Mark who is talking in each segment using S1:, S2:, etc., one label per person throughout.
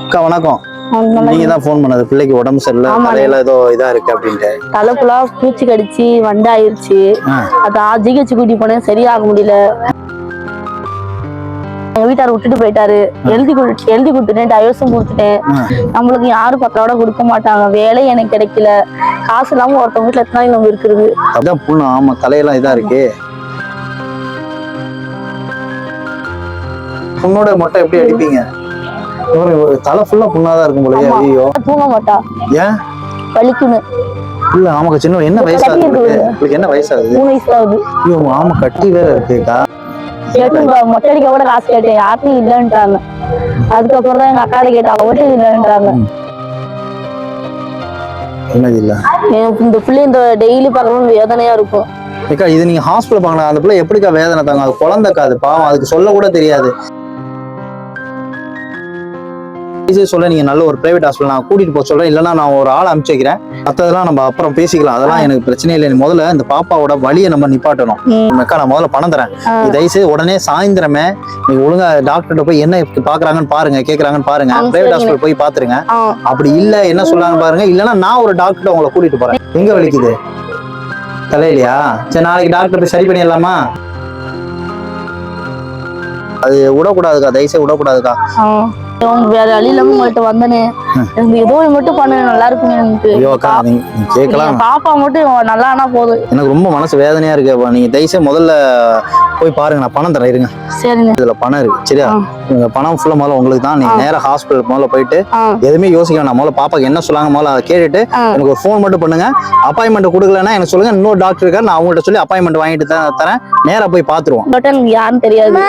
S1: அக்கா வணக்கம். நீங்க தான் ஃபோன் பண்ணது, பிள்ளைக்கு உடம்பு சரியில்லை, தலையில ஏதோ இதா இருக்கு அப்படின்ட்டு.
S2: தலை ஃபுல்லா பூச்சி கடிச்சு வண்டாயிருச்சு. அது ஜிஹெச் கூட்டி போனேன், சரியாக முடியல. எங்க வீட்டார் விட்டுட்டு போயிட்டாரு. எழுதி கொடுத்துட்டேன், டைவர்ஸும் கொடுத்துட்டேன். நம்மளுக்கு யாரும் பக்கோட கொடுக்க மாட்டாங்க, வேலை எனக்கு கிடைக்கல, காசு இல்லாம ஒருத்தவங்க வீட்டுல எத்தனை நம்ம இருக்குது.
S1: அதான் புண்ணு. ஆமா, தலையெல்லாம் இதா இருக்கு. புண்ணோட மொட்டை எப்படி அடிப்பீங்க? தலை ஃபுல்லா புண்ணாதான் இருக்கும் போல. ஐயோ,
S2: தூங்க மாட்டா.
S1: ஏன்?
S2: வலிக்குன்னு.
S1: இல்ல ஆமாக்கா, சின்ன என்ன வயசாகுது உங்களுக்கு? என்ன வயசாகுது?
S2: 3 வயசு ஆகுது.
S1: ஐயோ ஆமா, கட்டி வேற இருக்குக்கா.
S2: மொட்டை அடிக்க கூட காசு கேட்டேன், யாருக்கும் இல்லைன்ட்டாங்க. அதுக்கப்புறம் தான் எங்க அக்காட கேட்டாங்க, ஓட்டு இல்லைன்றாங்க.
S1: என்னது இல்ல?
S2: இந்த பிள்ளை இந்த டெய்லி பார்க்கணும் வேதனையா இருக்கும்.
S1: ஏக்கா, இது நீங்க ஹாஸ்பிட்டல் பார்க்கலாம். அந்த பிள்ளை எப்படிக்கா வேதனை தாங்க? அது குழந்தைக்கா, அது பாவம், அதுக்கு சொல்ல கூட தெரியாது. சொல்ல நீங்க நல்ல ஒரு பிரைவேட் ஹாஸ்பிட்டல் நான் கூட்டிட்டு போக சொல்றேன், இல்லைன்னா நான் ஒரு ஆள் அனுப்பிச்சு வைக்கிறேன். மற்றதெல்லாம் நம்ம அப்புறம் பேசிக்கலாம், அதெல்லாம் எனக்கு பிரச்சனை இல்லை. முதல்ல இந்த பாப்பாவோட வலியை நம்ம நிப்பாட்டணும். அக்கா, நான் முதல்ல பணம் தரேன், தயவுசெய்து உடனே சாயந்தரமே நீங்க ஒழுங்கா டாக்டர்கிட்ட போய் என்ன பாக்குறாங்கன்னு பாருங்க, கேக்குறாங்கன்னு பாருங்க. பிரைவேட் ஹாஸ்பிட்டல் போய் பாத்துருங்க. அப்படி இல்ல என்ன சொல்றாங்கன்னு பாருங்க, இல்லைன்னா நான் ஒரு டாக்டர் உங்களை கூட்டிட்டு போறேன். எங்க வலிக்குது? தலையிலையா? சரி, நாளைக்கு டாக்டர் போய் சரி பண்ணிடலாமா? அது விடக்கூடாதுக்கா, தயவுசெய்து விடக்கூடாதுக்கா.
S2: வேற வழி இல்லாம உங்கள்கிட்ட வந்தனே, எனக்கு ஏதோ மட்டும் பண்ண நல்லா இருக்கும். எனக்கு பாப்பா மட்டும் நல்லா ஆனா போதும்.
S1: எனக்கு ரொம்ப மனசு வேதனையா இருக்கு. நீங்க தயவுசெய்து முதல்ல போய் பாருங்க, நான் பணம் தரேன், இருங்க. சரிங்க, இதுல பணம் இருக்கு, சரியா? உங்க பணம் ஃபுல்லா முதல்ல உங்களுக்கு தான். நீங்க நேரா ஹாஸ்பிட்டல் முதல்ல போயிட்டு எதுவுமே யோசிக்க வேணாம். முதல்ல பாப்பாக்கு என்ன சொல்லாங்க முதல்ல அதை கேட்டுட்டு எனக்கு ஒரு ஃபோன் மட்டும் பண்ணுங்க. அப்பாயின்மெண்ட் கொடுக்கலன்னா எனக்கு சொல்லுங்க, இன்னொரு டாக்டர் இருக்காரு, நான் அவங்கள்ட்ட சொல்லி அப்பாயின்மெண்ட் வாங்கிட்டு தரேன். நேரா போய் பாத்துருவோம்.
S2: எனக்கு யாரும் தெரியாது,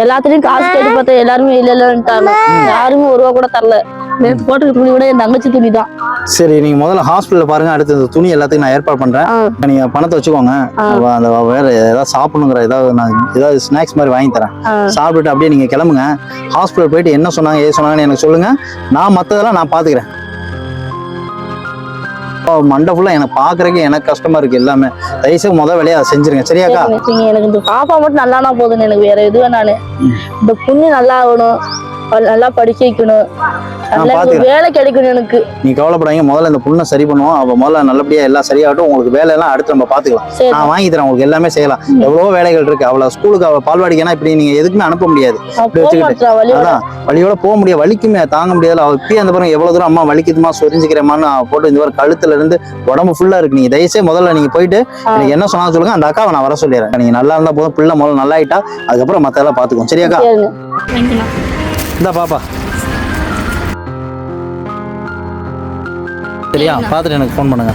S2: எல்லாத்துலயும் காசு கேட்டு பார்த்தா எல்லாருமே இல்லைன்ட்டாங்க. யாருமே 1 ரூபா கூட தரல. நேற்று போட்டு துணி கூட என் தங்கச்சி துணி தான்.
S1: சரி, நீங்க முதல்ல ஹாஸ்பிட்டல்ல பாருங்க. அடுத்து இந்த துணி எல்லாத்தையும் நான் ஏற்பாடு பண்றேன். நீங்க பணத்தை வச்சுக்கோங்க. அந்த வேற ஏதாவது சாப்பிடணுங்கிற ஏதாவது ஸ்நாக்ஸ் மாதிரி வாங்கி தரேன். சாப்பிட்டுட்டு அப்படியே நீங்க கிளம்புங்க. ஹாஸ்பிட்டல் போயிட்டு என்ன சொன்னாங்க ஏது சொன்னாங்கன்னு எனக்கு சொல்லுங்க. நான் மத்ததெல்லாம் நான் பாத்துக்கிறேன். மண்டை ஃபுல்லா எனக்கு பாக்குறதுக்கு எனக்கு கஷ்டமா இருக்கு எல்லாமே. தயவுசெய்து முதல் வேலையை அதை செஞ்சிருங்க, சரியாக்கா?
S2: எனக்கு இந்த பாப்பா மட்டும் நல்லானா போதும், எனக்கு வேற எதுவும் நானு இந்த புண்ணு நல்லா ஆகணும், நல்லா படிக்க வைக்கணும், வேலை கிடைக்கணும் எனக்கு. நீ
S1: கவலைப்படாங்க, முதல்ல இந்த புண்ணை சரி பண்ணுவோம். அவ முதல்ல நல்லபடியா எல்லாம் சரியாகட்டும். உங்களுக்கு வேலை எல்லாம் அடுத்து நம்ம பாத்துக்கலாம். நான் வாங்கி தரேன், உங்களுக்கு எல்லாமே செய்யலாம். எவ்வளவோ வேலைகள் இருக்கு. அவளை ஸ்கூலுக்கு அவளை பால்வாடிக்கனா இப்படி நீங்க எதுக்குமே அனுப்ப முடியாது. இப்படி வச்சுக்கிட்டு அதான் வழியோட போக முடியாது, வலிக்குமே தாங்க முடியாது. அவ இப்பயே அந்த பாருங்க எவ்வளவு தூரம் அம்மா வலிக்குதுமா சொரிஞ்சுக்கிறேமான்னு போட்டு இந்த மாதிரி கழுத்துல இருந்து உடம்பு ஃபுல்லா இருக்கு. நீங்க தயவுசெய்து முதல்ல நீங்க போயிட்டு எனக்கு என்ன சொன்னா சொல்லுங்க. அந்த அக்காவை நான் வர சொல்லிடுறேன். நீங்க நல்லா இருந்தா போதும், பிள்ளை முதல்ல நல்லா ஆயிட்டா அதுக்கப்புறம் மத்தெல்லாம் பாத்துக்கோம், சரியாக்கா? இந்த பாப்பா சரியா? பார்த்துட்டு எனக்கு ஃபோன் பண்ணுங்க.